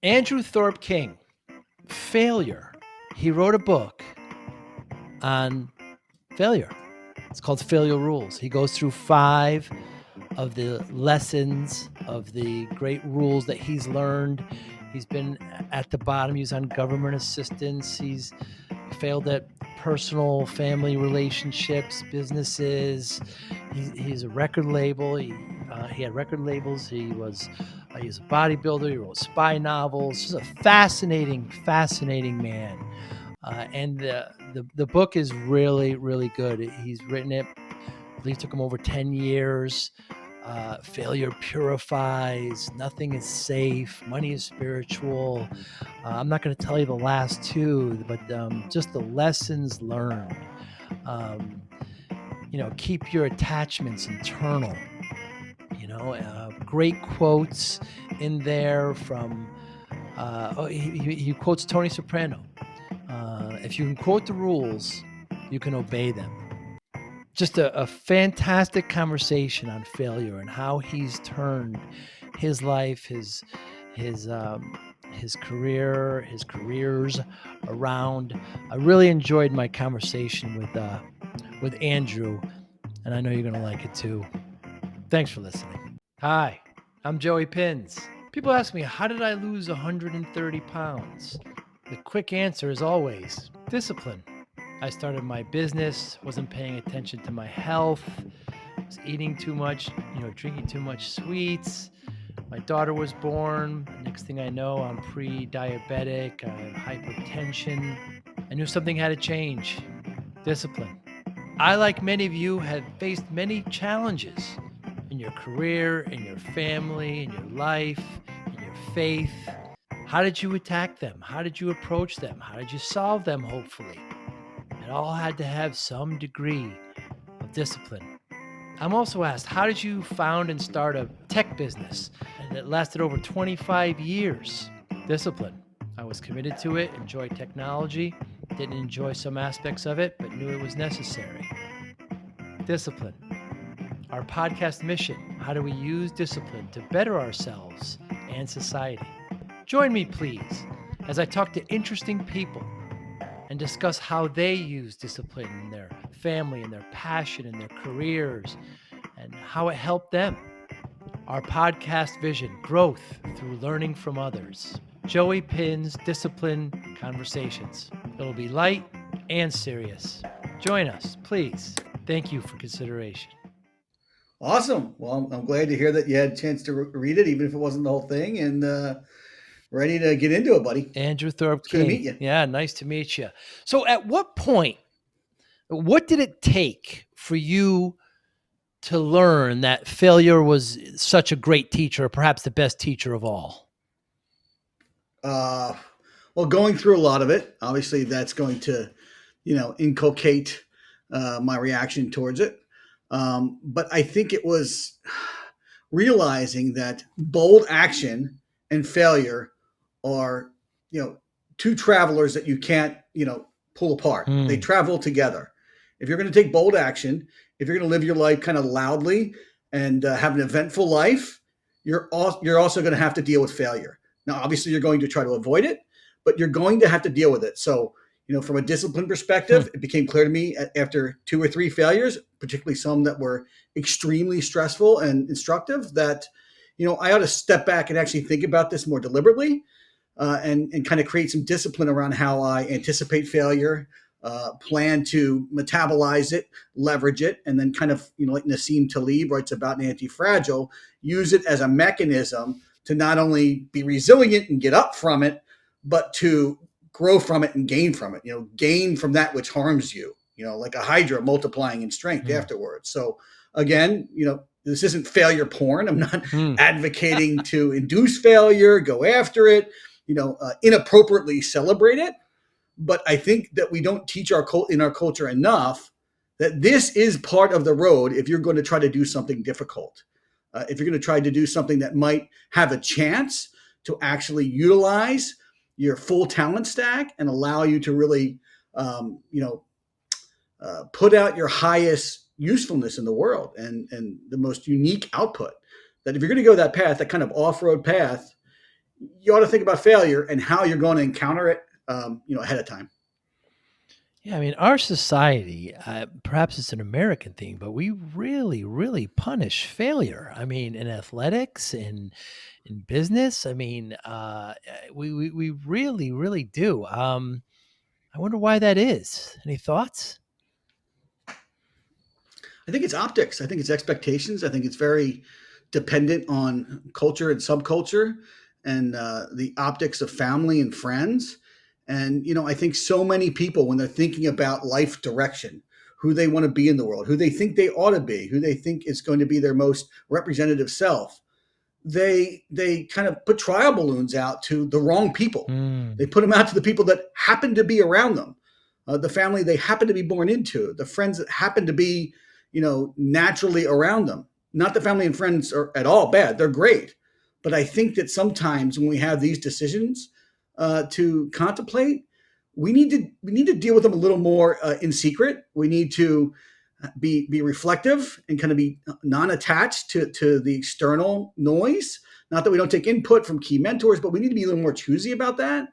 Andrew Thorp King, failure. He wrote a book on failure. It's called Failure Rules. He goes through 5 of the lessons of the great rules that he's learned. He's been at the bottom. He's on government assistance. He's failed at personal, family relationships, businesses. He's a record label. He had record labels. He's a bodybuilder. He wrote spy novels. He's a fascinating man. And the book is really, really good. He's written it. I believe it took him over 10 years. Failure purifies. Nothing is safe. Money is spiritual. I'm not going to tell you the last 2, but just the lessons learned. Keep your attachments internal. Great quotes in there from, he quotes Tony Soprano. If you can quote the rules, you can obey them. Just a fantastic conversation on failure and how he's turned his life, his career, his careers around. I really enjoyed my conversation with Andrew, and I know you're going to like it too. Thanks for listening. Hi, I'm Joey Pinz. People ask me, how did I lose 130 pounds? The quick answer is always discipline. I started my business, wasn't paying attention to my health, was eating too much, drinking too much sweets. My daughter was born. Next thing I know, I'm pre-diabetic. I have hypertension. I knew something had to change. Discipline. I, like many of you, have faced many challenges in your career, in your family, in your life, in your faith. How did you attack them? How did you approach them? How did you solve them, hopefully? It all had to have some degree of discipline. I'm also asked, how did you found and start a tech business that lasted over 25 years? Discipline. I was committed to it, enjoyed technology, didn't enjoy some aspects of it, but knew it was necessary. Discipline. Our podcast mission, how do we use discipline to better ourselves and society? Join me, please, as I talk to interesting people and discuss how they use discipline in their family and their passion and their careers and how it helped them. Our podcast vision, growth through learning from others. Joey Pinz Discipline Conversations. It'll be light and serious. Join us, please. Thank you for consideration. Awesome. Well, I'm glad to hear that you had a chance to read it, even if it wasn't the whole thing, and ready to get into it, buddy. Andrew Thorp King. Good to meet you. Yeah, nice to meet you. So at what point, what did it take for you to learn that failure was such a great teacher, or perhaps the best teacher of all? Well, going through a lot of it, obviously that's going to, inculcate my reaction towards it. But I think it was realizing that bold action and failure are, 2 travelers that you can't, pull apart. They travel together. If you're going to take bold action, if you're going to live your life kind of loudly and have an eventful life, you're also going to have to deal with failure. Now, obviously, you're going to try to avoid it, but you're going to have to deal with it. So, from a discipline perspective, it became clear to me after 2 or 3 failures, particularly some that were extremely stressful and instructive, that, I ought to step back and actually think about this more deliberately and kind of create some discipline around how I anticipate failure, plan to metabolize it, leverage it, and then kind of, like Nassim Taleb writes about in Anti-Fragile, use it as a mechanism to not only be resilient and get up from it, but to grow from it and gain from it, gain from that which harms you, like a hydra multiplying in strength afterwards. So again, this isn't failure porn. I'm not advocating to induce failure, go after it, inappropriately celebrate it. But I think that we don't teach in our culture enough that this is part of the road if you're going to try to do something difficult. If you're going to try to do something that might have a chance to actually utilize your full talent stack and allow you to really, put out your highest usefulness in the world and the most unique output. That if you're going to go that path, that kind of off-road path, you ought to think about failure and how you're going to encounter it, ahead of time. Yeah, I mean, our society, perhaps it's an American thing, but we really, really punish failure. I mean, in athletics, in business, I mean, we really, really do. I wonder why that is. Any thoughts? I think it's optics. I think it's expectations. I think it's very dependent on culture and subculture and the optics of family and friends. And, I think so many people, when they're thinking about life direction, who they want to be in the world, who they think they ought to be, who they think is going to be their most representative self, they kind of put trial balloons out to the wrong people. They Mm, put them out to the people that happen to be around them, the family they happen to be born into, the friends that happen to be, naturally around them. Not the family and friends are at all bad; they're great. But I think that sometimes when we have these decisions to contemplate, we need to deal with them a little more in secret. We need to be reflective and kind of be non-attached to the external noise. Not that we don't take input from key mentors, but we need to be a little more choosy about that.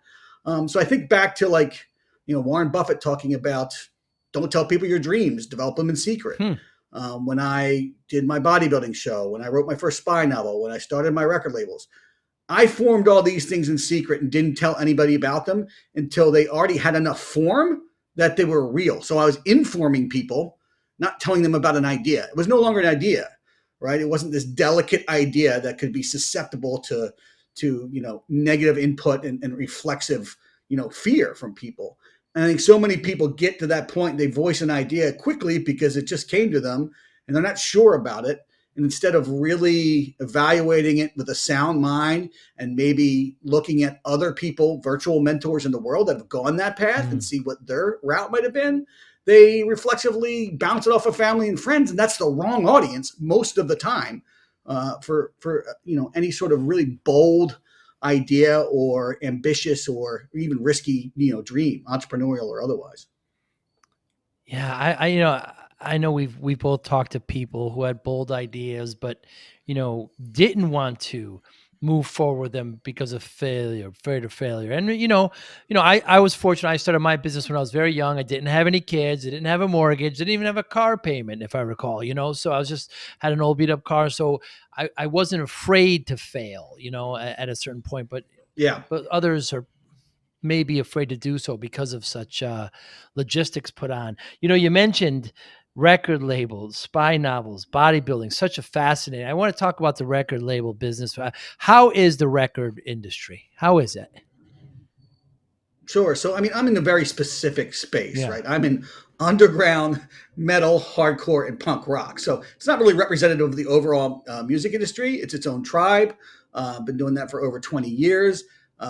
So I think back to like Warren Buffett talking about don't tell people your dreams, develop them in secret. hmm, When I did my bodybuilding show, when I wrote my first spy novel, when I started my record labels, I formed all these things in secret and didn't tell anybody about them until they already had enough form that they were real. So I was informing people, not telling them about an idea. It was no longer an idea, right? It wasn't this delicate idea that could be susceptible to negative input and reflexive fear from people. And I think so many people get to that point, they voice an idea quickly because it just came to them and they're not sure about it. And instead of really evaluating it with a sound mind and maybe looking at other people, virtual mentors in the world that have gone that path and mm. see what their route might have been, they reflexively bounce it off of family and friends. And that's the wrong audience most of the time for any sort of really bold idea or ambitious or even risky dream, entrepreneurial or otherwise. Yeah, I know we both talked to people who had bold ideas, but didn't want to move forward with them because of failure, afraid of failure. And I was fortunate. I started my business when I was very young. I didn't have any kids. I didn't have a mortgage. Didn't even have a car payment, if I recall. So I was just had an old beat up car. So I wasn't afraid to fail. At a certain point, Yeah. but others are may be afraid to do so because of such logistics put on. You mentioned record labels, spy novels, bodybuilding, such a fascinating. I want to talk about the record label business. How is the record industry? How is it? Sure. So, I mean, I'm in a very specific space, Yeah. right? I'm in underground metal, hardcore, and punk rock. So it's not really representative of the overall music industry. It's its own tribe. Been doing that for over 20 years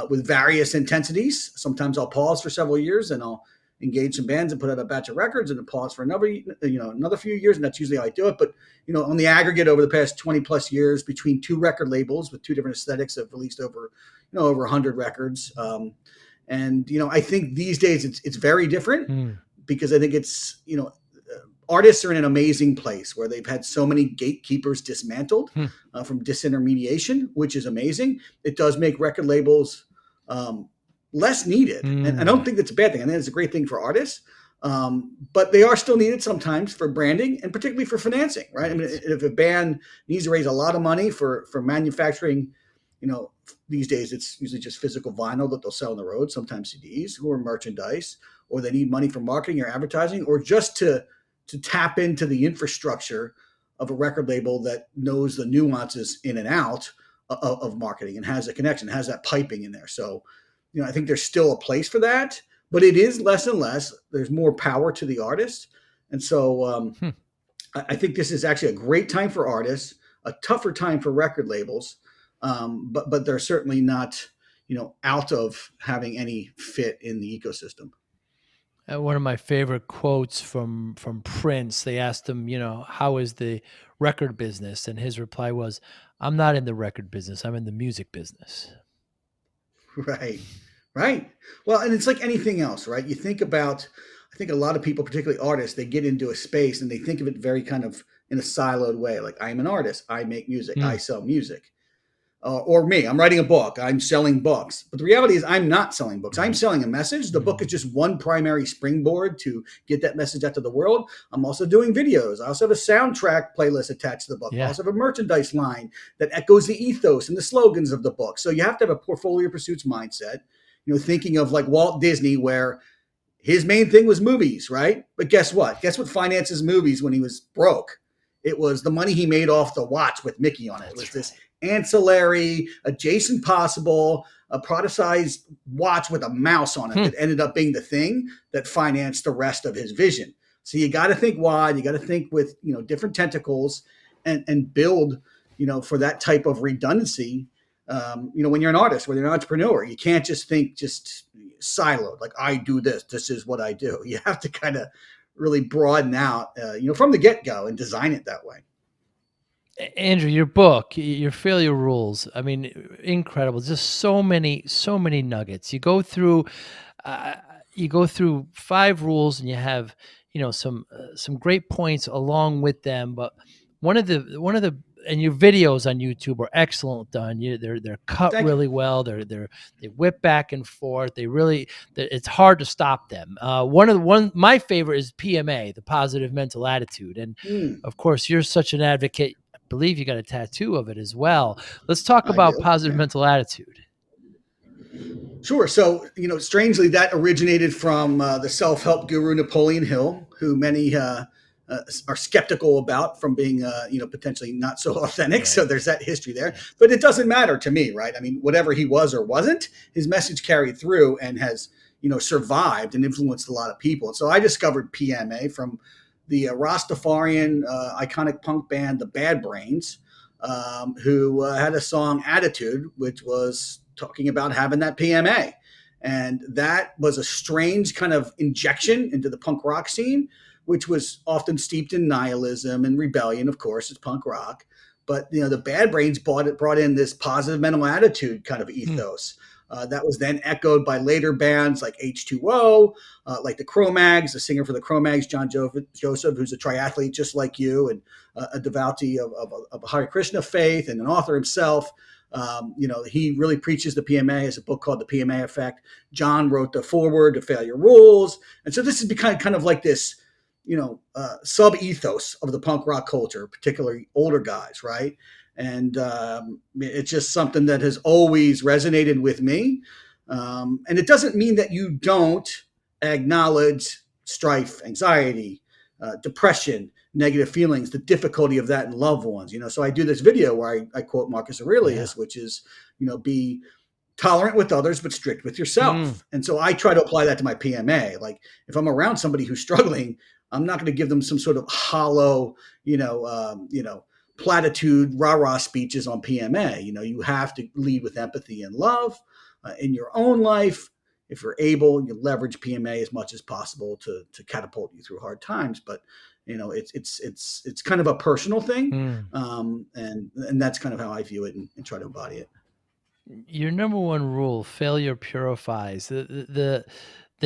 with various intensities. Sometimes I'll pause for several years and I'll engage some bands and put out a batch of records and then pause for another few years. And that's usually how I do it. But, on the aggregate over the past 20 plus years between two record labels with two different aesthetics, I've released over 100 records. And I think these days it's very different Mm, because I think it's artists are in an amazing place where they've had so many gatekeepers dismantled hmm, from disintermediation, which is amazing. It does make record labels less needed, and I don't mm. think that's a bad thing. I think it's a great thing for artists, but they are still needed sometimes for branding and particularly for financing. Right? I mean, Right. if a band needs to raise a lot of money for manufacturing, these days it's usually just physical vinyl that they'll sell on the road, sometimes CDs or merchandise, or they need money for marketing or advertising, or just to tap into the infrastructure of a record label that knows the nuances in and out of marketing and has a connection, has that piping in there. So, I think there's still a place for that, but it is less and less. There's more power to the artist. And so Hmm. I think this is actually a great time for artists, a tougher time for record labels, but they're certainly not, out of having any fit in the ecosystem. One of my favorite quotes from Prince. They asked him, how is the record business, and his reply was, "I'm not in the record business. I'm in the music business." Right. Right. Well, and it's like anything else, right? You think about, I think a lot of people, particularly artists, they get into a space and they think of it very kind of in a siloed way. Like, I'm an artist, I make music, I Mm, sell music. or me. I'm writing a book. I'm selling books. But the reality is, I'm not selling books. I'm selling a message. The book is just one primary springboard to get that message out to the world. I'm also doing videos. I also have a soundtrack playlist attached to the book. I Yeah. also have a merchandise line that echoes the ethos and the slogans of the book. So you have to have a portfolio pursuits mindset. Thinking of like Walt Disney, where his main thing was movies, right? But guess what? Guess what finances movies when he was broke? It was the money he made off the watch with Mickey on it. It was this ancillary, adjacent possible, a productized watch with a mouse on it that ended up being the thing that financed the rest of his vision. So you got to think wide. You got to think with different tentacles, and build for that type of redundancy. When you're an artist, when you're an entrepreneur, you can't just think just siloed, like I do this. This is what I do. You have to kind of really broaden out, from the get-go and design it that way. Andrew, your book, your failure rules. I mean, incredible. Just so many nuggets. You go through 5 rules, and you have some great points along with them. But one of the and your videos on YouTube are excellent done. They're cut Thank really you. well. They whip back and forth. It's hard to stop them. My favorite is PMA, the positive mental attitude, and of course you're such an advocate. I believe you got a tattoo of it as well. Let's talk I about do. positive Yeah. mental attitude. Sure. So, strangely, that originated from the self-help guru Napoleon Hill, who many are skeptical about from being, potentially not so authentic. Right. So there's that history there. Right. But it doesn't matter to me, right? I mean, whatever he was or wasn't, his message carried through and has, survived and influenced a lot of people. And so I discovered PMA from the Rastafarian iconic punk band, the Bad Brains, who had a song Attitude, which was talking about having that PMA. And that was a strange kind of injection into the punk rock scene, which was often steeped in nihilism and rebellion. Of course, it's punk rock. But the Bad Brains brought in this positive mental attitude kind of ethos. That was then echoed by later bands like H2O, like the Cro-Mags, the singer for the Cro-Mags, John Joseph, who's a triathlete just like you, and a devotee of Hare Krishna faith, and an author himself. He really preaches the PMA. Has a book called The PMA Effect. John wrote the foreword to Failure Rules. And so this has become kind of like this, sub ethos of the punk rock culture, particularly older guys, right? And it's just something that has always resonated with me. And it doesn't mean that you don't acknowledge strife, anxiety, depression, negative feelings, the difficulty of that in loved ones. So I do this video where I quote Marcus Aurelius, which is, be tolerant with others, but strict with yourself. And so I try to apply that to my PMA. Like if I'm around somebody who's struggling, I'm not going to give them some sort of hollow, platitude, rah-rah speeches on PMA. You have to lead with empathy and love in your own life. If you're able, you leverage PMA as much as possible to catapult you through hard times. But it's kind of a personal thing, and that's kind of how I view it and try to embody it. Your number one rule: failure purifies. The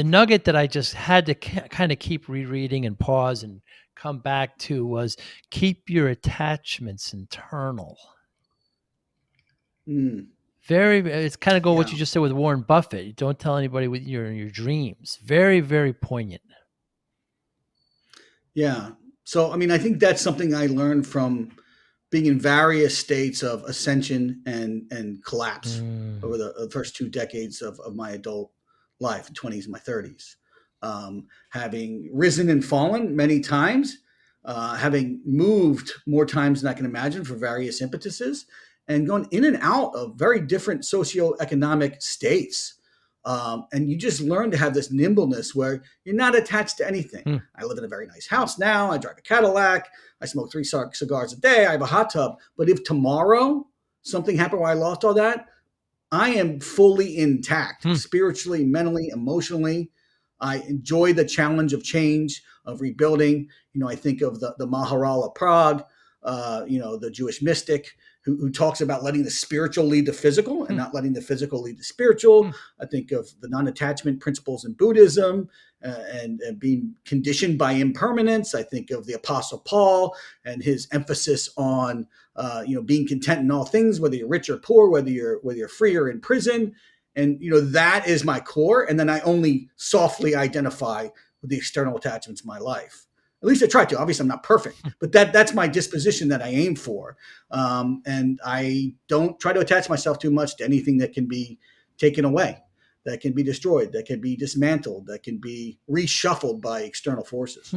nugget that I just had to kind of keep rereading and pause and come back to was keep your attachments internal. It's kind of what you just said with Warren Buffett. You don't tell anybody with your dreams. Very, very poignant. Yeah. So, I mean, I think that's something I learned from being in various states of ascension and collapse over the first 2 decades of my adult life, 20s and my 30s. Having risen and fallen many times, having moved more times than I can imagine for various impetuses, and going in and out of very different socioeconomic states. And you just learn to have this nimbleness where you're not attached to anything. I live in a very nice house now. I drive a Cadillac. I smoke 3 cigars a day. I have a hot tub. But if tomorrow something happened where I lost all that, I am fully intact, spiritually, mentally, emotionally. I enjoy the challenge of change, of rebuilding. I think of the Maharal of Prague, the Jewish mystic who talks about letting the spiritual lead the physical and not letting the physical lead the spiritual. I think of the non-attachment principles in Buddhism, and being conditioned by impermanence. I think of the Apostle Paul and his emphasis on being content in all things, whether you're rich or poor, whether you're free or in prison. And that is my core. And then I only softly identify with the external attachments in my life. At least I try to. Obviously, I'm not perfect, but that's my disposition that I aim for. And I don't try to attach myself too much to anything that can be taken away, that can be destroyed, that can be dismantled, that can be reshuffled by external forces.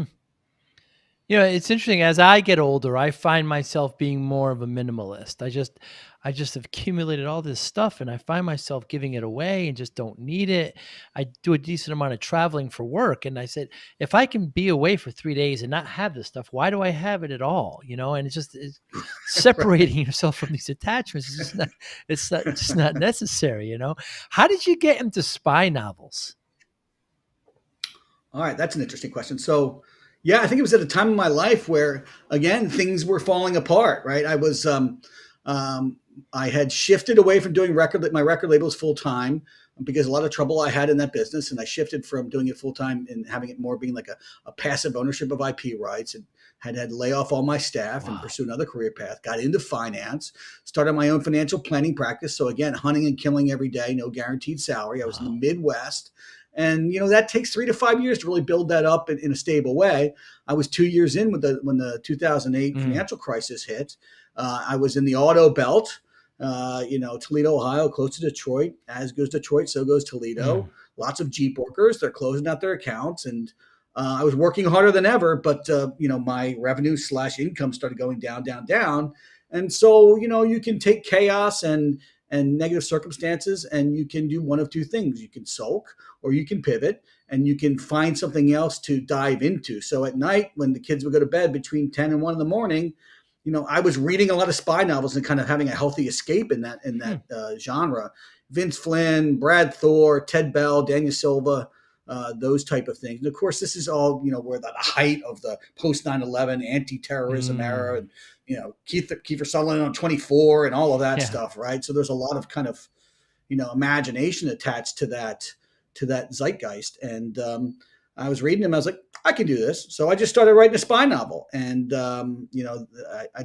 It's interesting. As I get older, I find myself being more of a minimalist. I just have accumulated all this stuff, and I find myself giving it away and just don't need it. I do a decent amount of traveling for work, and I said, if I can be away for 3 days and not have this stuff, why do I have it at all? And it's separating yourself from these attachments. Just not necessary. How did you get into spy novels? All right, that's an interesting question. So, yeah, I think it was at a time in my life where, again, things were falling apart. Right, I had shifted away from doing my record labels full time because a lot of trouble I had in that business, and I shifted from doing it full time and having it more being like a passive ownership of IP rights, and had to lay off all my staff and pursue another career path. Got into finance, started my own financial planning practice. So again, hunting and killing every day, no guaranteed salary. I was in the Midwest. And that takes 3 to 5 years to really build that up in a stable way. I was 2 years in when the 2008 financial crisis hit. I was in the auto belt, Toledo, Ohio, close to Detroit. As goes Detroit, so goes Toledo. Lots of Jeep workers. They're closing out their accounts, and I was working harder than ever. But my revenue / income started going down, down, down. And so you can take chaos and negative circumstances, and you can do one of two things. You can sulk, or you can pivot, and you can find something else to dive into. So at night, when the kids would go to bed between 10 and 1 in the morning, I was reading a lot of spy novels and kind of having a healthy escape in that genre. Vince Flynn, Brad Thor, Ted Bell, Daniel Silva, those type of things. And of course, this is all, we're at the height of the post 9/11 anti-terrorism era, and, Kiefer Sutherland on 24 and all of that stuff. Right. So there's a lot of kind of, imagination attached to that zeitgeist. And I was reading them. I was like, I can do this. So I just started writing a spy novel. And, I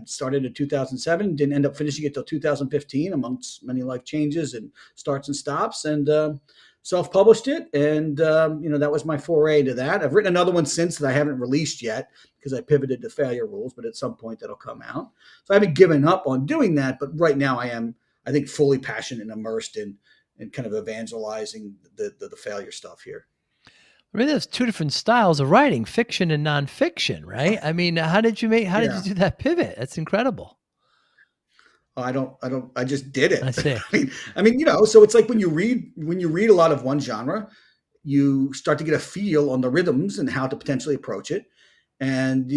started in 2007, didn't end up finishing it till 2015 amongst many life changes and starts and stops, and self-published it. And, that was my foray into that. I've written another one since that I haven't released yet because I pivoted to Failure Rules, but at some point that'll come out. So I haven't given up on doing that. But right now I am, I think, fully passionate and immersed in kind of evangelizing the failure stuff here. I mean, there's two different styles of writing, fiction and nonfiction, right? I mean, how did you do that pivot? That's incredible. I just did it. I see. I mean, so it's like when you read a lot of one genre, you start to get a feel on the rhythms and how to potentially approach it. And,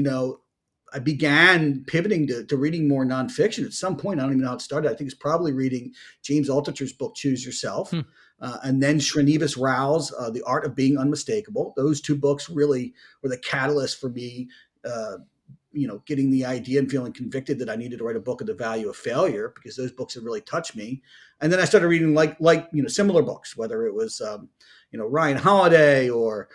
I began pivoting to reading more nonfiction at some point. I don't even know how it started. I think it's probably reading James Altucher's book, Choose Yourself. And then Srinivas Rao's The Art of Being Unmistakable. Those two books really were the catalyst for me, getting the idea and feeling convicted that I needed to write a book of the value of failure, because those books had really touched me. And then I started reading like similar books, whether it was, Ryan Holiday or,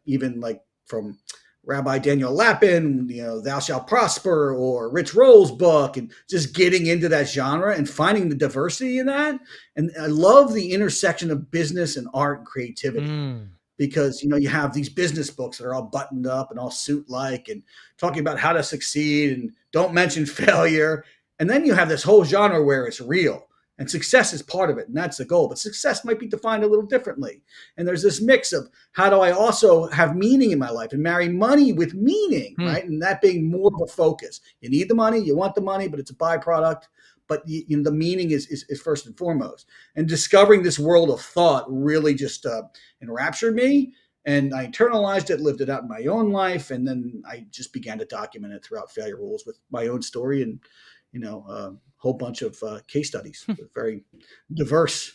even like from Rabbi Daniel Lapin, Thou Shalt Prosper, or Rich Roll's book, and just getting into that genre and finding the diversity in that. And I love the intersection of business and art and creativity, because, you have these business books that are all buttoned up and all suit-like and talking about how to succeed and don't mention failure. And then you have this whole genre where it's real. And success is part of it, and that's the goal. But success might be defined a little differently. And there's this mix of how do I also have meaning in my life and marry money with meaning, right? And that being more of a focus. You need the money, you want the money, but it's a byproduct. But the meaning is first and foremost. And discovering this world of thought really just enraptured me. And I internalized it, lived it out in my own life. And then I just began to document it throughout Failure Rules with my own story and, whole bunch of case studies with very diverse,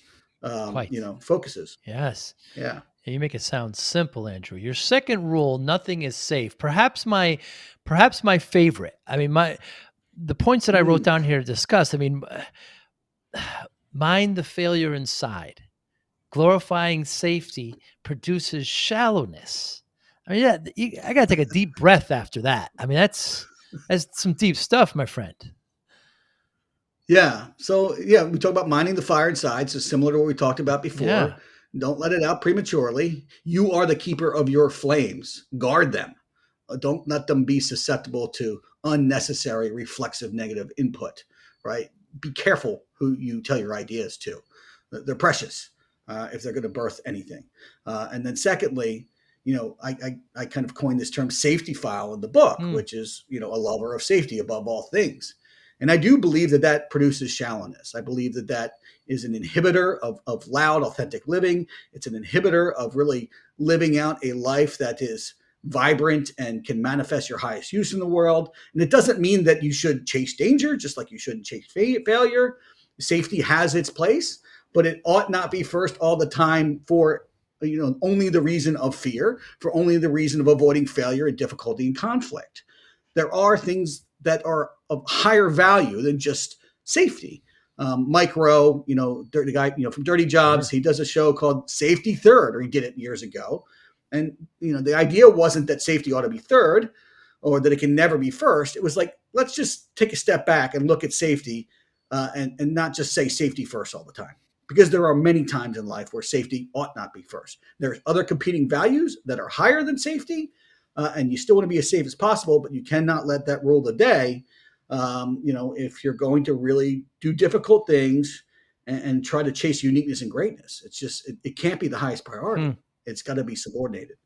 focuses. Yes. Yeah. You make it sound simple, Andrew. Your second rule, nothing is safe. Perhaps my favorite. I mean, the points that I wrote down here to discuss. I mean, mind the failure inside. Glorifying safety produces shallowness. I mean, I got to take a deep breath after that. I mean, that's some deep stuff, my friend. Yeah. So yeah, we talk about minding the fire inside. So similar to what we talked about Yeah. before. Don't let it out prematurely. You are the keeper of your flames. Guard them. Don't let them be susceptible to unnecessary reflexive negative input. Right. Be careful who you tell your ideas to. They're precious if they're going to birth anything. And then secondly, I kind of coined this term safety file in the book, which is, a lover of safety above all things. And I do believe that that produces shallowness. I believe that that is an inhibitor of loud, authentic living. It's an inhibitor of really living out a life that is vibrant and can manifest your highest use in the world. And it doesn't mean that you should chase danger, just like you shouldn't chase failure. Safety has its place, but it ought not be first all the time for only the reason of fear, for only the reason of avoiding failure and difficulty and conflict. There are things that are of higher value than just safety. Mike Rowe, the guy, from Dirty Jobs, he does a show called Safety Third, or he did it years ago. And, the idea wasn't that safety ought to be third or that it can never be first. It was like, let's just take a step back and look at safety and not just say safety first all the time. Because there are many times in life where safety ought not be first. There's other competing values that are higher than safety, and you still want to be as safe as possible, but you cannot let that rule the day. If you're going to really do difficult things and try to chase uniqueness and greatness, it's just it can't be the highest priority. It's got to be subordinated.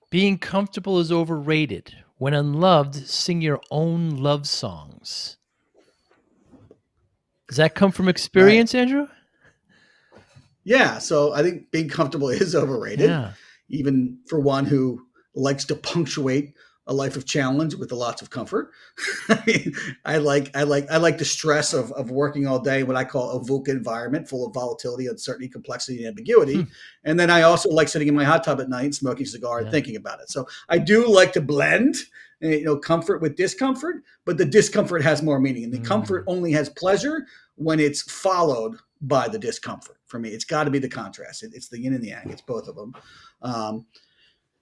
Being comfortable is overrated. When unloved, sing your own love songs. Does that come from experience, Andrew? Yeah. So I think being comfortable is overrated, even for one who likes to punctuate a life of challenge with lots of comfort. I mean, I like the stress of working all day in what I call a VUCA environment, full of volatility, uncertainty, complexity, and ambiguity. And then I also like sitting in my hot tub at night, smoking a cigar and thinking about it. So I do like to blend, comfort with discomfort, but the discomfort has more meaning. And the comfort only has pleasure when it's followed by the discomfort. For me, it's got to be the contrast. It's the yin and the yang. It's both of them. In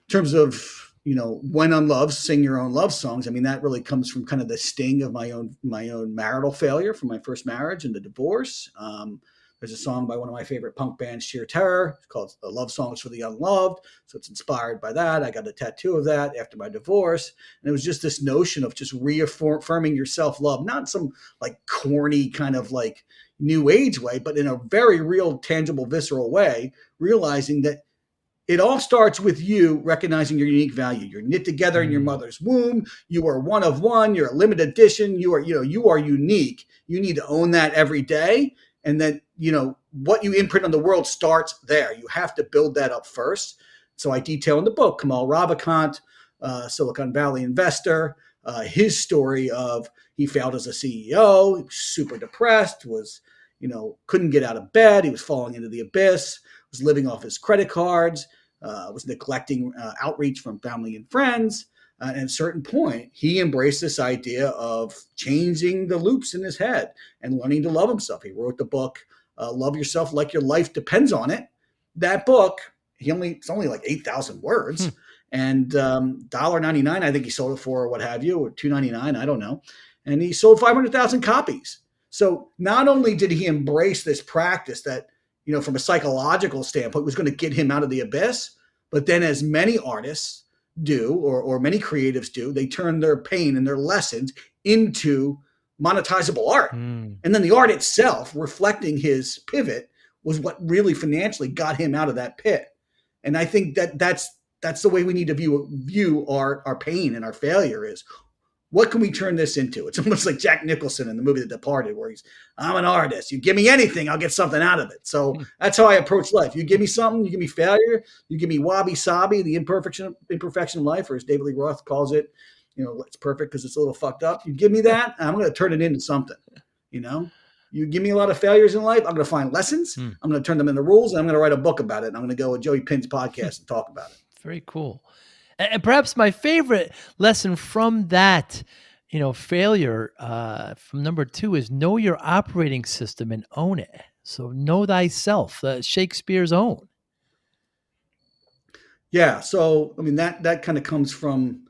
terms of, when unloved, sing your own love songs. I mean, that really comes from kind of the sting of my own marital failure from my first marriage and the divorce. There's a song by one of my favorite punk bands, Sheer Terror. It's called Love Songs for the Unloved. So it's inspired by that. I got a tattoo of that after my divorce. And it was just this notion of just reaffirming your self-love, not some like corny kind of like new age way, but in a very real, tangible, visceral way, realizing that it all starts with you recognizing your unique value. You're knit together in your mother's womb. You are one of one. You're a limited edition. You are unique. You need to own that every day. And then, what you imprint on the world starts there. You have to build that up first. So I detail in the book, Kamal Ravikant, Silicon Valley investor, his story of he failed as a CEO. He was super depressed, couldn't get out of bed. He was falling into the abyss, was living off his credit cards, was neglecting outreach from family and friends. And at a certain point, he embraced this idea of changing the loops in his head and learning to love himself. He wrote the book, Love Yourself Like Your Life Depends on It. That book, it's only like 8,000 words. And $1.99, I think he sold it for, or what have you, or $2.99, I don't know. And he sold 500,000 copies. So not only did he embrace this practice that, from a psychological standpoint, was going to get him out of the abyss, but then as many artists do, or many creatives do, they turn their pain and their lessons into monetizable art. And then the art itself, reflecting his pivot, was what really financially got him out of that pit. And I think that's the way we need to view our pain and our failure is, what can we turn this into? It's almost like Jack Nicholson in the movie The Departed, where I'm an artist. You give me anything, I'll get something out of it. So that's how I approach life. You give me something, you give me failure, you give me wabi-sabi, the imperfection of life, or as David Lee Roth calls it, it's perfect because it's a little fucked up. You give me that, and I'm going to turn it into something. You give me a lot of failures in life, I'm going to find lessons. I'm going to turn them into rules, and I'm going to write a book about it. And I'm going to go with Joey Pinz podcast and talk about it. Very cool. And perhaps my favorite lesson from that, failure from number 2 is know your operating system and own it. So know thyself, Shakespeare's own. Yeah. So, I mean, that kind of comes from,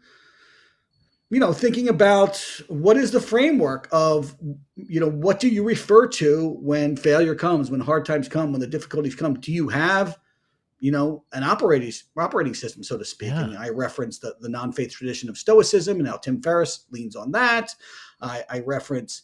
thinking about what is the framework of, what do you refer to when failure comes, when hard times come, when the difficulties come? Do you have, an operating system, so to speak? Yeah. And I reference the non-faith tradition of Stoicism and how Tim Ferriss leans on that. I reference,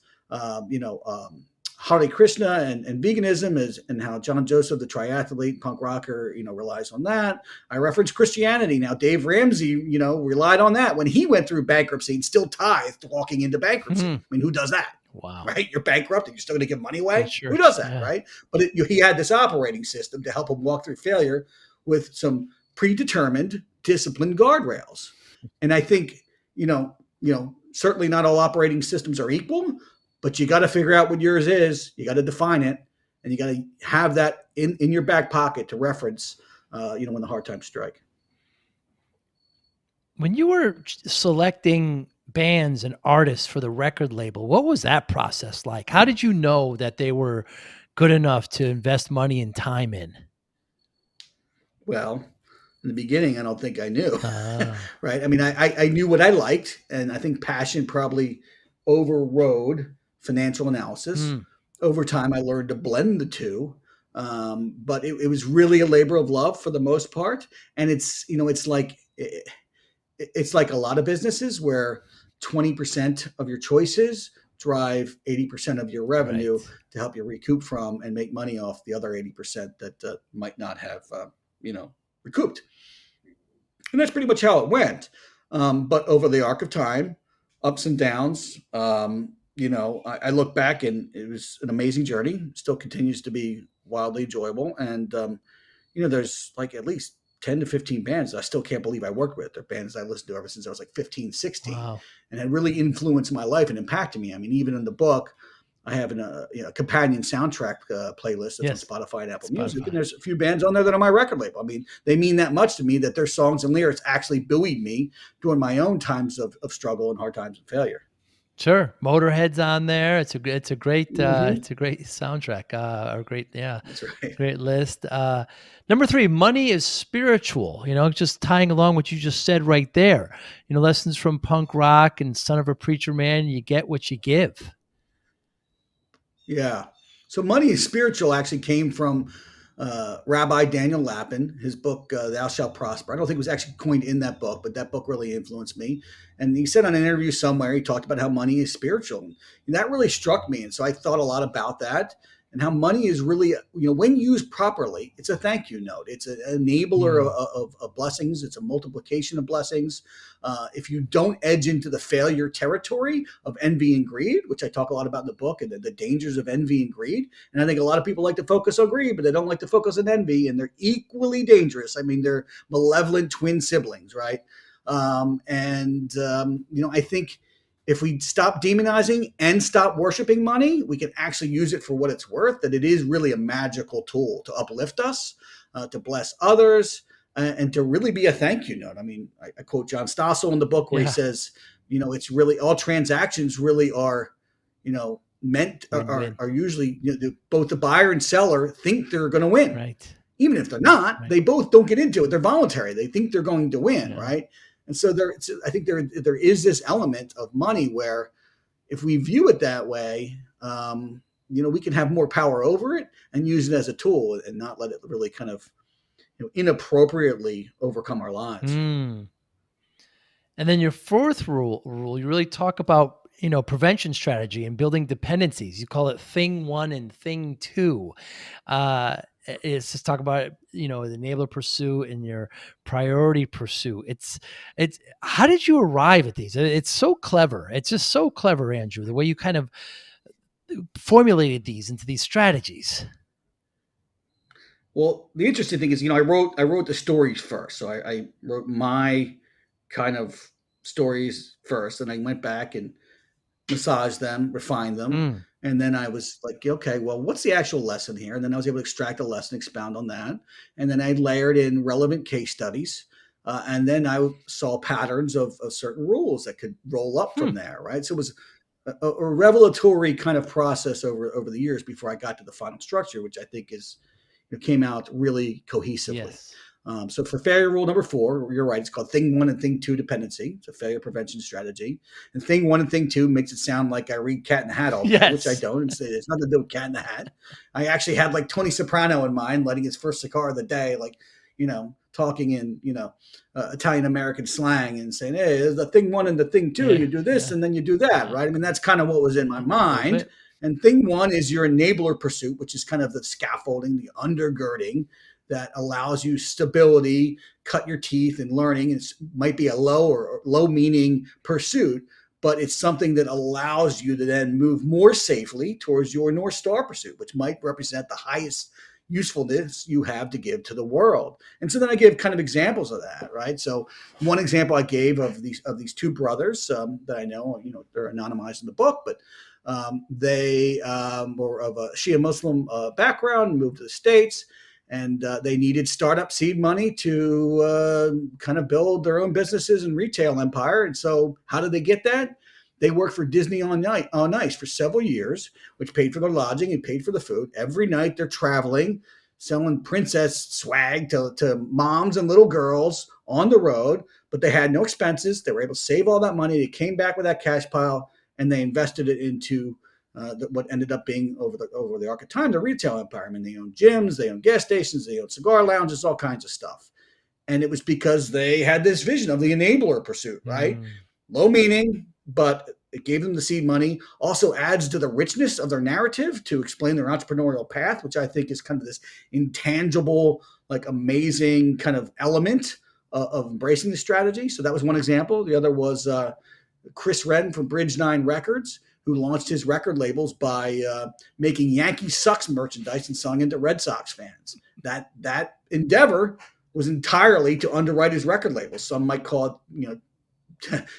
Hare Krishna and veganism and how John Joseph, the triathlete, punk rocker, relies on that. I reference Christianity. Now, Dave Ramsey, relied on that when he went through bankruptcy and still tithed walking into bankruptcy. I mean, who does that? Wow. Right? You're bankrupt and you're still going to give money away. Sure. Who does that? Yeah. Right? But he had this operating system to help him walk through failure with some predetermined, disciplined guardrails. And I think, certainly not all operating systems are equal, but you got to figure out what yours is. You got to define it, and you got to have that in your back pocket to reference, when the hard times strike. When you were selecting bands and artists for the record label, what was that process like? How did you know that they were good enough to invest money and time in? Well, in the beginning, I don't think I knew. Right? I mean, I knew what I liked, and I think passion probably overrode financial analysis. Over time, I learned to blend the two. But it was really a labor of love for the most part. And it's like a lot of businesses where 20% of your choices drive 80% of your revenue to help you recoup from and make money off the other 80% that might not have, recouped. And that's pretty much how it went. But over the arc of time, ups and downs, I look back and it was an amazing journey. Still continues to be wildly enjoyable. And, there's like at least 10 to 15 bands I still can't believe I worked with. They're bands I listened to ever since I was like 15, 16, Wow. and had really influenced my life and impacted me. I mean, even in the book, I have a companion soundtrack playlist that's on Spotify and Apple Music, and there's a few bands on there that are my record label. I mean, they mean that much to me that their songs and lyrics actually buoyed me during my own times of struggle and hard times and failure. Sure, Motorhead's on there. It's a great soundtrack. That's right. Great list. Number 3, money is spiritual. Just tying along what you just said right there. Lessons from punk rock and Son of a Preacher Man. You get what you give. Yeah. So money is spiritual actually came from Rabbi Daniel Lapin, his book, Thou Shalt Prosper. I don't think it was actually coined in that book, but that book really influenced me. And he said on an interview somewhere, he talked about how money is spiritual. And that really struck me. And so I thought a lot about that and how money is really, when used properly, it's a thank you note. It's an enabler of blessings. It's a multiplication of blessings. If you don't edge into the failure territory of envy and greed, which I talk a lot about in the book, and the dangers of envy and greed. And I think a lot of people like to focus on greed, but they don't like to focus on envy, and they're equally dangerous. I mean, they're malevolent twin siblings, right? I think if we stop demonizing and stop worshiping money, we can actually use it for what it's worth, that it is really a magical tool to uplift us, to bless others, and to really be a thank you note. I mean, I quote John Stossel in the book where he says, it's really all transactions really are, are usually both the buyer and seller think they're going to win. Right. Even if they're not, they both don't get into it. They're voluntary. They think they're going to win, right? And so I think there is this element of money where if we view it that way, we can have more power over it and use it as a tool and not let it really kind of inappropriately overcome our lives. And then your 4th rule, you really talk about, prevention strategy and building dependencies. You call it thing 1 and thing 2. It's just talk about, the enabler pursuit and your priority pursuit. It's how did you arrive at these? It's so clever. It's just so clever, Andrew, the way you kind of formulated these into these strategies. Well, the interesting thing is, I wrote the stories first. So I wrote my kind of stories first, and I went back and massaged them, refined them. And then I was like, okay, well, what's the actual lesson here? And then I was able to extract a lesson, expound on that. And then I layered in relevant case studies. And then I saw patterns of certain rules that could roll up from there, right? So it was a revelatory kind of process over the years before I got to the final structure, which I think is came out really cohesively. Yes. So for failure rule number 4, you're right. It's called thing 1 and thing 2 dependency. It's a failure prevention strategy. And thing 1 and thing 2 makes it sound like I read Cat in the Hat all day, which I Yes. don't. It's nothing to do with Cat in the Hat. I actually had like Tony Soprano in mind, lighting his first cigar of the day, like, talking in, Italian American slang and saying, hey, there's the thing 1 and the thing 2. Yeah. You do this Yeah. and then you do that, right? I mean, that's kind of what was in my A little mind. bit. And thing 1 is your enabler pursuit, which is kind of the scaffolding, the undergirding that allows you stability, cut your teeth in learning. It might be a low meaning pursuit, but it's something that allows you to then move more safely towards your North Star pursuit, which might represent the highest usefulness you have to give to the world. And so then I give kind of examples of that, right? So one example I gave of these two brothers that I know, they're anonymized in the book, but they were of a Shia Muslim background, moved to the States, and they needed startup seed money to kind of build their own businesses and retail empire. And so how did they get that? They worked for Disney on Ice for several years, which paid for their lodging and paid for the food. Every night they're traveling, selling princess swag to moms and little girls on the road, but they had no expenses. They were able to save all that money. They came back with that cash pile and they invested it into what ended up being over the arc of time, the retail empire. I mean, they own gyms, they own gas stations, they own cigar lounges, all kinds of stuff. And it was because they had this vision of the enabler pursuit, right? Low meaning, but it gave them the seed money. Also adds to the richness of their narrative to explain their entrepreneurial path, which I think is kind of this intangible, like amazing kind of element of embracing the strategy. So that was one example. The other was Chris Redden from Bridge 9 Records, who launched his record labels by making Yankee Sucks merchandise and selling it to Red Sox fans. That endeavor was entirely to underwrite his record labels. Some might call it,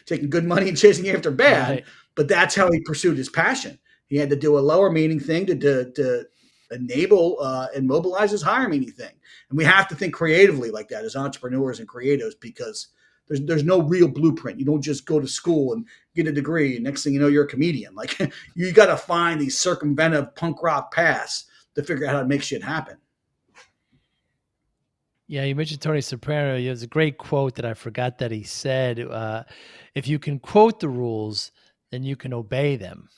taking good money and chasing after bad, Right. but that's how he pursued his passion. He had to do a lower meaning thing to enable and mobilize his higher meaning thing. And we have to think creatively like that as entrepreneurs and creatives, because there's no real blueprint. You don't just go to school and get a degree and next thing you know, you're a comedian. Like you got to find these circumventive punk rock paths to figure out how to make shit happen. Yeah, you mentioned Tony Soprano. There's a great quote that I forgot that he said. If you can quote the rules, then you can obey them.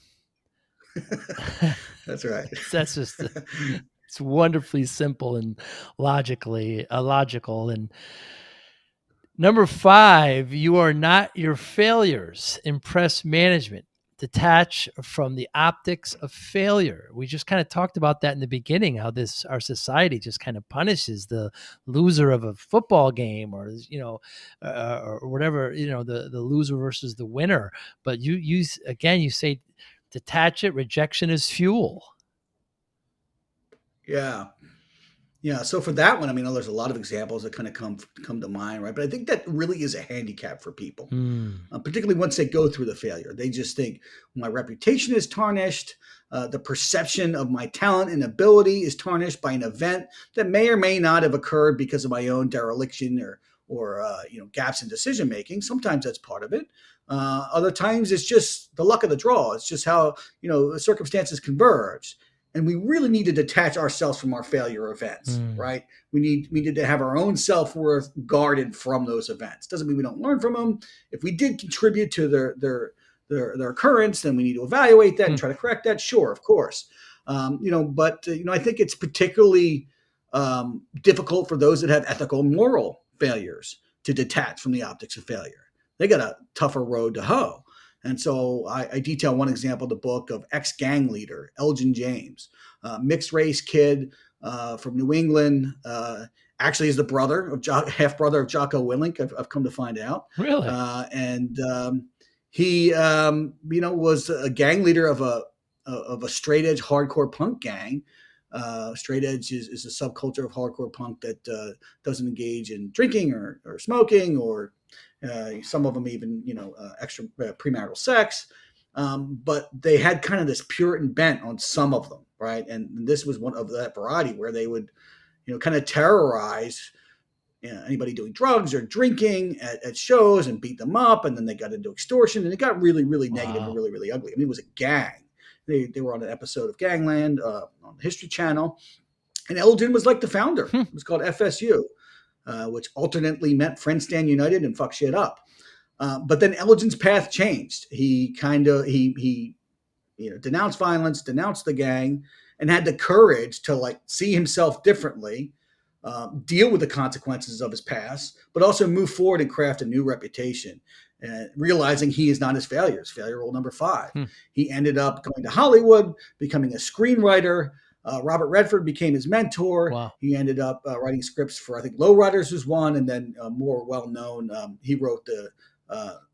That's right. That's just it's wonderfully simple and logical. And number 5, you are not your failures. Impress management. Detach from the optics of failure. We just kind of talked about that in the beginning, how our society just kind of punishes the loser of a football game, or or whatever, the loser versus the winner. But you say detach it. Rejection is fuel. Yeah. Yeah. So for that one, I mean, there's a lot of examples that kind of come to mind, right? But I think that really is a handicap for people, particularly once they go through the failure. They just think my reputation is tarnished. The perception of my talent and ability is tarnished by an event that may or may not have occurred because of my own dereliction or gaps in decision making. Sometimes that's part of it. Other times it's just the luck of the draw. It's just how the circumstances converge. And we really need to detach ourselves from our failure events, right? We need to have our own self-worth guarded from those events. Doesn't mean we don't learn from them. If we did contribute to their occurrence, then we need to evaluate that and try to correct that. Sure, of course. But I think it's particularly difficult for those that have ethical and moral failures to detach from the optics of failure. They got a tougher road to hoe. And so I detail one example in the book of ex-gang leader Elgin James, mixed race kid from New England. Actually, is the half brother of Jocko Willink. I've come to find out. Really? He was a gang leader of a straight edge hardcore punk gang. Straight edge is a subculture of hardcore punk that doesn't engage in drinking or smoking or some of them even, extra premarital sex. But they had kind of this Puritan bent on some of them, right? And this was one of that variety where they would, kind of terrorize anybody doing drugs or drinking at shows and beat them up. And then they got into extortion, and it got really, really negative and Wow. really, really ugly. I mean, it was a gang. They were on an episode of Gangland on the History Channel. And Elgin was like the founder. It was called FSU, which alternately meant Friends Stand United and fuck shit up. But then Elgin's path changed. He denounced violence, denounced the gang, and had the courage to like see himself differently, deal with the consequences of his past, but also move forward and craft a new reputation. And realizing he is not his failures. Failure rule number 5. He ended up going to Hollywood, becoming a screenwriter. Robert Redford became his mentor. Wow. He ended up writing scripts for, I think, Lowriders was one, and then more well-known, he wrote the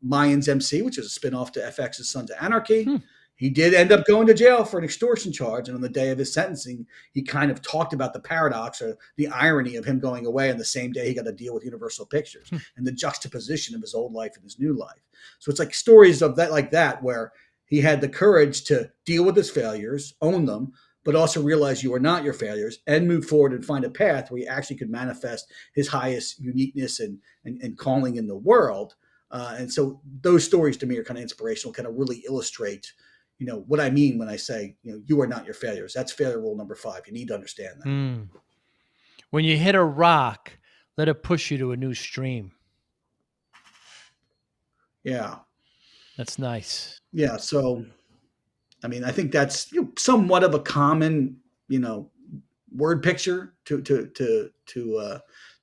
Mayans MC, which is a spinoff to FX's Sons of Anarchy. He did end up going to jail for an extortion charge, and on the day of his sentencing, he kind of talked about the paradox or the irony of him going away on the same day he got to deal with Universal Pictures and the juxtaposition of his old life and his new life. So it's like stories of that, like that, where he had the courage to deal with his failures, own them, but also realize you are not your failures and move forward and find a path where he actually could manifest his highest uniqueness and calling in the world. And so those stories to me are kind of inspirational, kind of really illustrate, what I mean when I say, you are not your failures. That's failure rule number 5. You need to understand that. When you hit a rock, let it push you to a new stream. Yeah. That's nice. Yeah. So, I mean, I think that's somewhat of a common, word picture to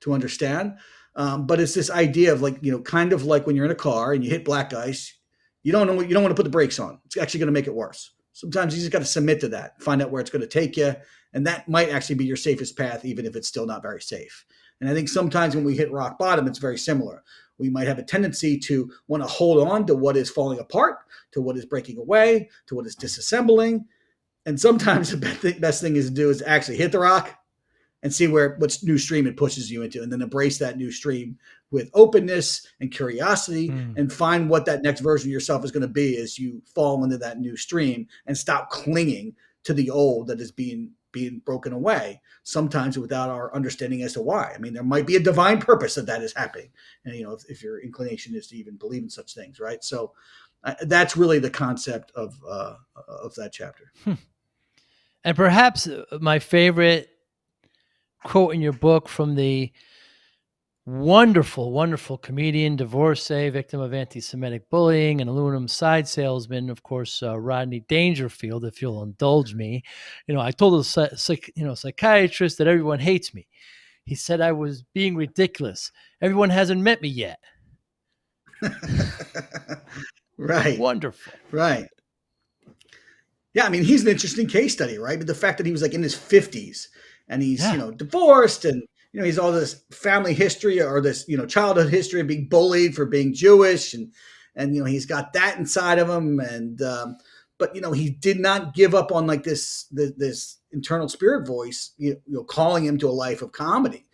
understand. But it's this idea of like, kind of like when you're in a car and you hit black ice, you don't want to put the brakes on. It's actually going to make it worse. Sometimes you just got to submit to that, find out where it's going to take you. And that might actually be your safest path, even if it's still not very safe. And I think sometimes when we hit rock bottom, it's very similar. We might have a tendency to want to hold on to what is falling apart, to what is breaking away, to what is disassembling. And sometimes the best thing is to do is actually hit the rock and see what new stream it pushes you into, and then embrace that new stream with openness and curiosity and find what that next version of yourself is going to be as you fall into that new stream and stop clinging to the old that is being broken away, sometimes without our understanding as to why. I mean, there might be a divine purpose that is happening. And, if your inclination is to even believe in such things, right? So that's really the concept of that chapter. And perhaps my favorite quote in your book from the wonderful, wonderful comedian, divorcee, victim of anti-Semitic bullying, and aluminum side salesman, of course, Rodney Dangerfield, if you'll indulge me. I told a psychiatrist that everyone hates me. He said I was being ridiculous. Everyone hasn't met me yet. Right. Wonderful. Right. Yeah, I mean, he's an interesting case study, right? But the fact that he was like in his 50s and he's, divorced and, he's all this family history or this, childhood history of being bullied for being Jewish and he's got that inside of him. And, but, he did not give up on like this internal spirit voice, calling him to a life of comedy.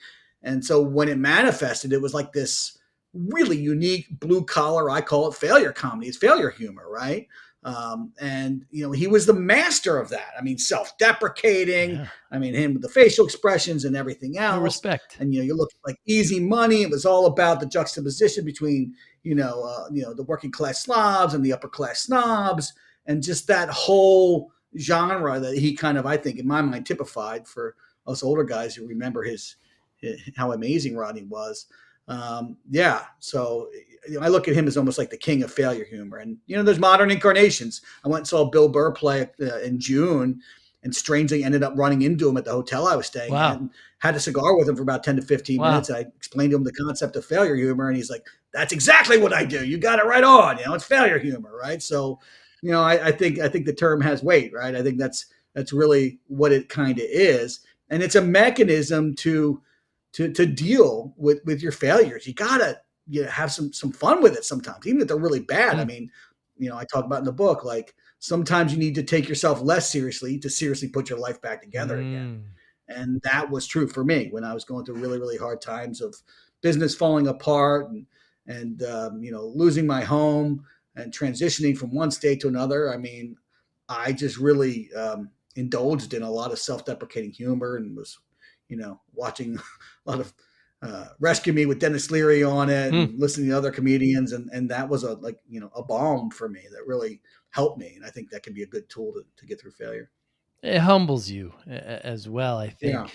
And so when it manifested, it was like this really unique blue collar, I call it failure comedy. It's failure humor, right? And he was the master of that. I mean, self-deprecating. Yeah. I mean, him with the facial expressions and everything else. No respect. And you look like Easy Money. It was all about the juxtaposition between the working class Slavs and the upper class snobs, and just that whole genre that he kind of, I think, in my mind, typified for us older guys who remember how amazing Rodney was. So I look at him as almost like the king of failure humor. And, there's modern incarnations. I went and saw Bill Burr play in June and strangely ended up running into him at the hotel I was staying at and had a cigar with him for about 10 to 15 minutes. I explained to him the concept of failure humor, and he's like, that's exactly what I do. You got it right on. It's failure humor, right? So, I think the term has weight, right? I think that's really what it kind of is. And it's a mechanism to deal with your failures. You gotta have some fun with it sometimes, even if they're really bad. I mean, I talk about in the book, like sometimes you need to take yourself less seriously to seriously put your life back together again. And that was true for me when I was going through really, really hard times of business falling apart and losing my home and transitioning from one state to another. I mean, I just really indulged in a lot of self-deprecating humor and was watching a lot of Rescue Me with Dennis Leary on it, Hmm. and listening to other comedians, and that was a balm for me that really helped me, and I think that can be a good tool to get through failure. It humbles you as well, I Yeah, think.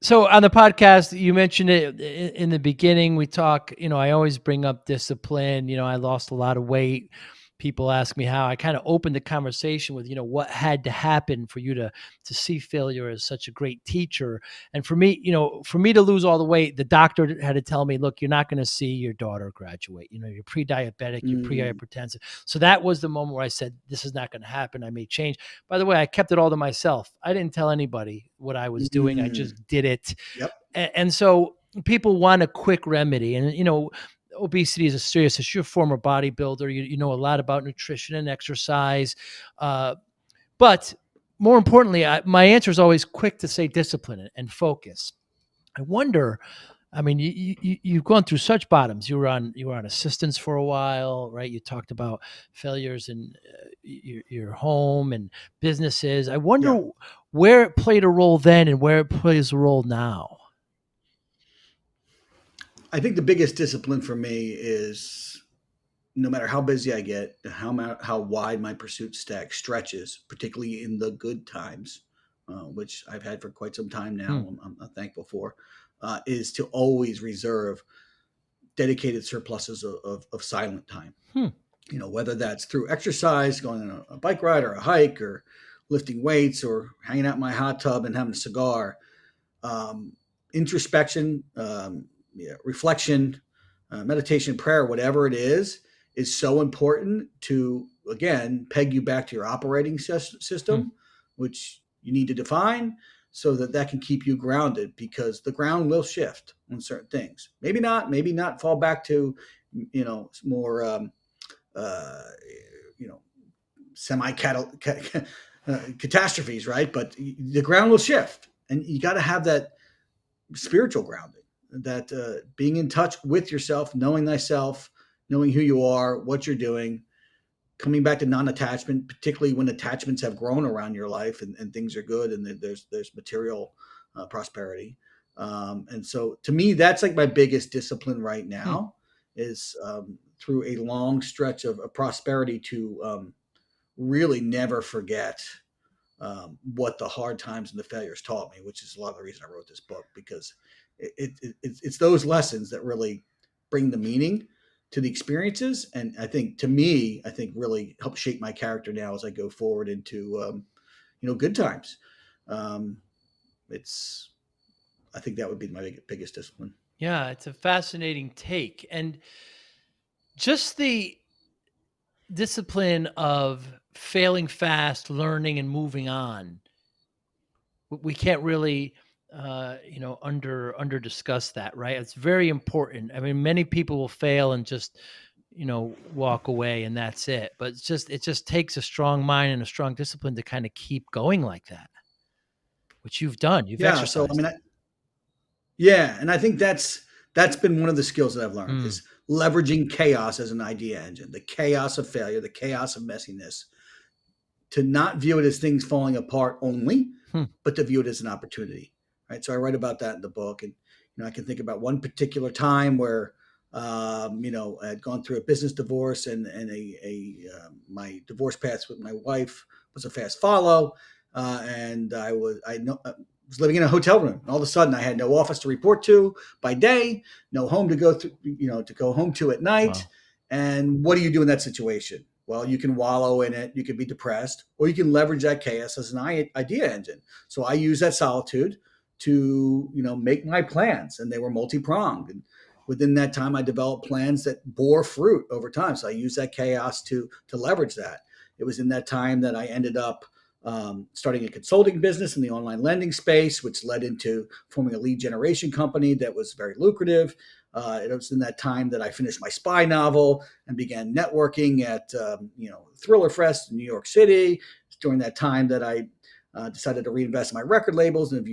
So on the podcast, you mentioned it in the beginning. We talk, I always bring up discipline. I lost a lot of weight. People ask me how. I kind of opened the conversation with, what had to happen for you to see failure as such a great teacher. And for me to lose all the weight, the doctor had to tell me, look, you're not going to see your daughter graduate. You're pre-diabetic, you're mm, pre-hypertensive. So that was the moment where I said, this is not going to happen. I may change. By the way, I kept it all to myself. I didn't tell anybody what I was doing. I mm, just did it. yep, And so people want a quick remedy. And, obesity is a serious issue. You're a former bodybuilder. You know a lot about nutrition and exercise. But more importantly, my answer is always quick to say discipline and focus. I wonder. I mean, you've gone through such bottoms. You were on assistance for a while, right? You talked about failures in your home and businesses. I yeah. wonder where it played a role then and where it plays a role now. I think the biggest discipline for me is no matter how busy I get, how wide my pursuit stack stretches, particularly in the good times, which I've had for quite some time Hmm. now. I'm thankful for, is to always reserve dedicated surpluses of silent time. Hmm. Whether that's through exercise, going on a bike ride or a hike, or lifting weights, or hanging out in my hot tub and having a cigar. um, Introspection, yeah, reflection, meditation, prayer, whatever it is so important to, again, peg you back to your operating Hmm. system, which you need to define so that that can keep you grounded, because the ground will shift on certain things. Maybe not fall back to, more, uh, you know, semi catastrophes, right? But the ground will shift, and you got to have that spiritual grounding, that being in touch with yourself, knowing thyself, knowing who you are, what you're doing, coming back to non-attachment, particularly when attachments have grown around your life, and things are good, and there's material prosperity. And so to me, that's like my biggest discipline right Hmm. now, is through a long stretch of prosperity, to really never forget what the hard times and the failures taught me, which is a lot of the reason I wrote this book, because it's those lessons that really bring the meaning to the experiences. And I think really help shape my character now as I go forward into, good times. Um, it's, I think that would be my biggest discipline. Yeah, it's a fascinating take. And just the discipline of failing fast, learning, and moving on. We can't really, under discuss that, right? It's very important. I mean, many people will fail and just, walk away and that's it. But it just takes a strong mind and a strong discipline to kind of keep going like that, which you've done. You've Yeah. So, exercised it. yeah. And I think that's been one of the skills that I've learned, Mm. is leveraging chaos as an idea engine, the chaos of failure, the chaos of messiness, to not view it as things falling apart only, Hmm. but to view it as an opportunity. Right. So I write about that in the book, and I can think about one particular time where, I had gone through a business divorce, and my divorce paths with my wife was a fast follow, and was living in a hotel room, and all of a sudden I had no office to report to by day, no home to go through, to go home to at night. Wow. And what do you do in that situation? Well, you can wallow in it, you could be depressed, or you can leverage that chaos as an idea engine. So I use that solitude to, make my plans, and they were multi-pronged. And within that time, I developed plans that bore fruit over time. So I use that chaos to leverage that. It was in that time that I ended up starting a consulting business in the online lending space, which led into forming a lead generation company that was very lucrative. It was in that time that I finished my spy novel and began networking at, Thriller Fest in New York City. It's during that time that I decided to reinvest in my record labels and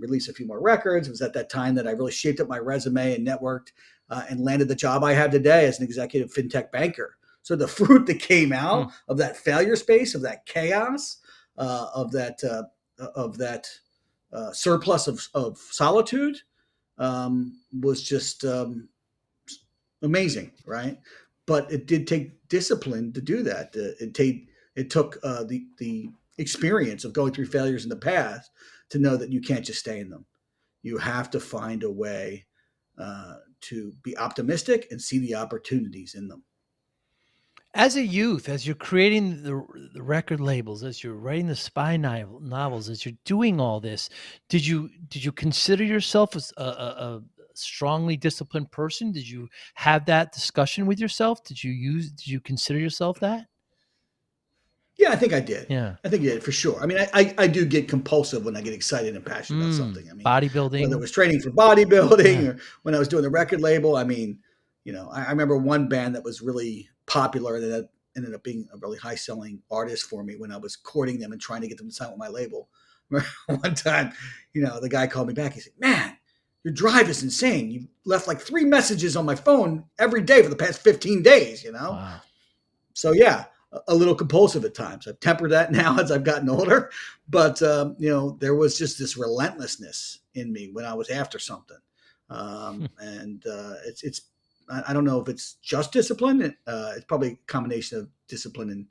release a few more records. It was at that time that I really shaped up my resume and networked, and landed the job I have today as an executive fintech banker. So the fruit that came Hmm. out of that failure space, of that chaos, of that surplus of solitude, was just amazing, right? But it did take discipline to do that. It took the experience of going through failures in the past to know that you can't just stay in them. You have to find a way to be optimistic and see the opportunities in them. As a youth, as you're creating the record labels, as you're writing the spy novels, as you're doing all this, did you consider yourself as a strongly disciplined person? Did you have that discussion with yourself? Did you consider yourself that? Yeah, I think I did. Yeah. I think I did for sure. I mean, I do get compulsive when I get excited and passionate about something. I mean, whether it Bodybuilding. was training for bodybuilding Yeah. or when I was doing the record label. I mean, I remember one band that was really popular that ended up being a really high selling artist for me when I was courting them and trying to get them to sign with my label. One time, the guy called me back. He said, "Man, your drive is insane. You've left like 3 messages on my phone every day for the past 15 days, Wow. So yeah, a little compulsive at times. I've tempered that now as I've gotten older, but there was just this relentlessness in me when I was after something, and it's I don't know if it's just discipline. It's probably a combination of discipline and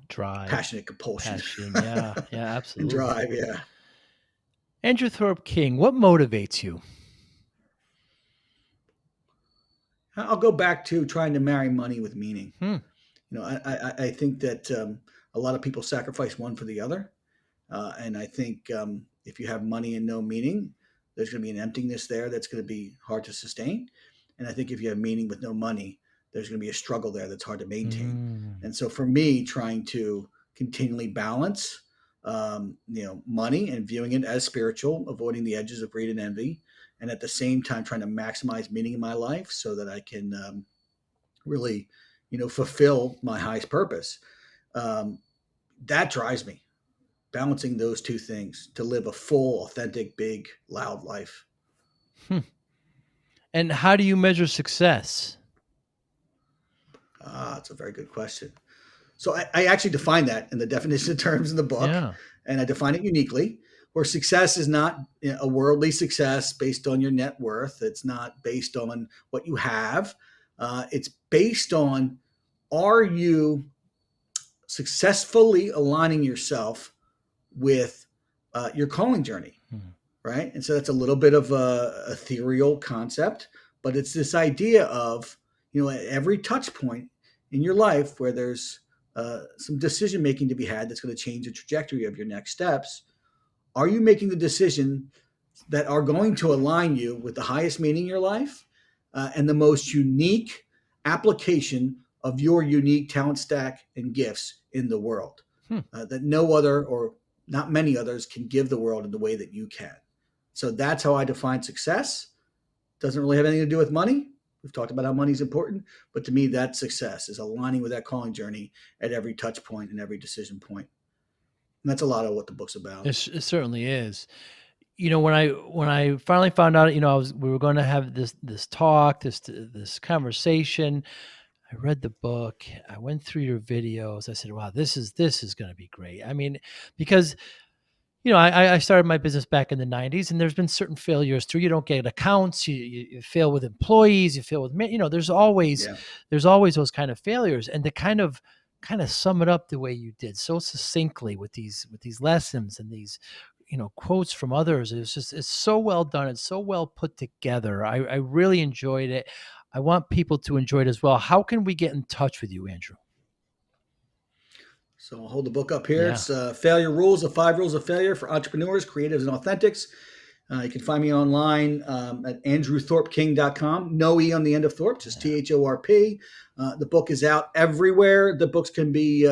Drive, passionate compulsion passion. Yeah. Yeah, and absolutely. drive. Yeah, Andrew Thorp King, what motivates you? I'll go back to trying to marry money with meaning. Hmm. I think that a lot of people sacrifice one for the other. And I think if you have money and no meaning, there's going to be an emptiness there that's going to be hard to sustain. And I think if you have meaning with no money, there's going to be a struggle there that's hard to maintain. Mm. And so for me, trying to continually balance, money and viewing it as spiritual, avoiding the edges of greed and envy, and at the same time trying to maximize meaning in my life so that I can really, fulfill my highest purpose. Um, that drives me balancing those two things to live a full, authentic, big, loud life? Hmm. And how do you measure success? That's a very good question. So I actually define that in the definition of terms in the book, Yeah. and I define it uniquely. Where success is not a worldly success based on your net worth. It's not based on what you have. It's based on, are you successfully aligning yourself with your calling journey? Hmm. Right? And so that's a little bit of a ethereal concept, but it's this idea of, at every touch point in your life where there's some decision making to be had that's going to change the trajectory of your next steps. Are you making the decision that are going to align you with the highest meaning in your life and the most unique application of your unique talent stack and gifts in the world Hmm. that no other or not many others can give the world in the way that you can? So that's how I define success. Doesn't really have anything to do with money. We've talked about how money is important, but to me, that success is aligning with that calling journey at every touch point and every decision point. And that's a lot of what the book's about. It certainly is. When I finally found out, we were going to have this talk, this conversation. I read the book. I went through your videos. I said, "Wow, this is going to be great." I mean, because I started my business back in the '90s, and there's been certain failures too. You don't get accounts. You fail with employees. You fail with Yeah. there's always those kind of failures, and to kind of sum it up the way you did so succinctly with these lessons and these quotes from others. It's so well done. It's so well put together. I really enjoyed it. I want people to enjoy it as well. How can we get in touch with you, Andrew? So I'll hold the book up here. Yeah. It's Failure Rules, the 5 Rules of Failure for Entrepreneurs, Creatives, and Authentics. You can find me online at andrewthorpking.com. No E on the end of Thorpe, just THORP. The book is out everywhere. The books can be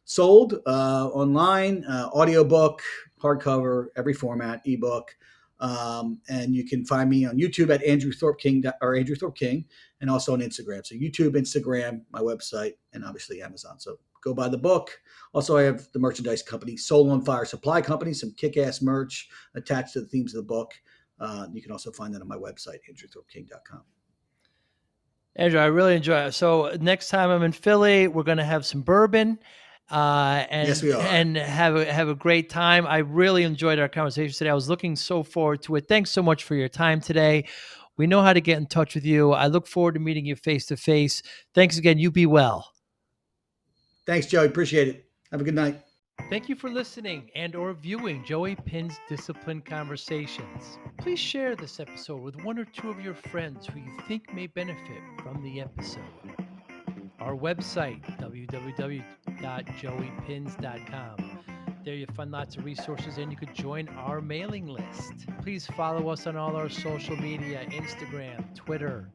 sold online, audiobook, hardcover, every format, ebook. And you can find me on YouTube at Andrew Thorp King or Andrew Thorp King, and also on Instagram. So YouTube, Instagram, my website, and obviously Amazon. So go buy the book. Also, I have the merchandise company, Soul on Fire Supply Company, some kick-ass merch attached to the themes of the book. You can also find that on my website, andrewthorpking.com. Andrew, I really enjoy it. So next time I'm in Philly, we're going to have some bourbon Yes, we are. and have a great time. I really enjoyed our conversation today. I was looking so forward to it. Thanks so much for your time today. We know how to get in touch with you. I look forward to meeting you face to face. Thanks again. You be well. Thanks, Joey. Appreciate it. Have a good night. Thank you for listening and or viewing Joey Pinz Discipline Conversations. Please share this episode with one or two of your friends who you think may benefit from the episode. Our website, www.joeypins.com. There you'll find lots of resources and you could join our mailing list. Please follow us on all our social media, Instagram, Twitter,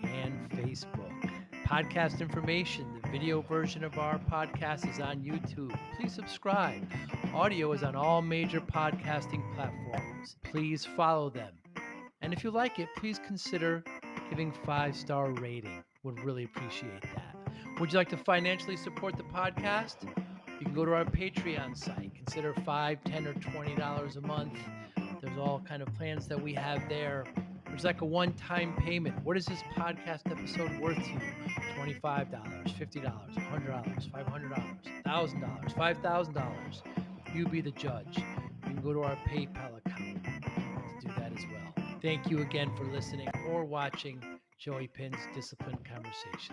and Facebook. Podcast information, the video version of our podcast is on YouTube. Please subscribe. Audio is on all major podcasting platforms. Please follow them. And if you like it, please consider giving 5-star rating. Would really appreciate that. Would you like to financially support the podcast? You can go to our Patreon site. Consider $5, $10, or $20 a month. There's all kind of plans that we have there. There's like a one-time payment. What is this podcast episode worth to you? $25, $50, $100, $500, $1,000, $5,000. You be the judge. You can go to our PayPal account to do that as well. Thank you again for listening or watching Joey Pinz Discipline Conversations.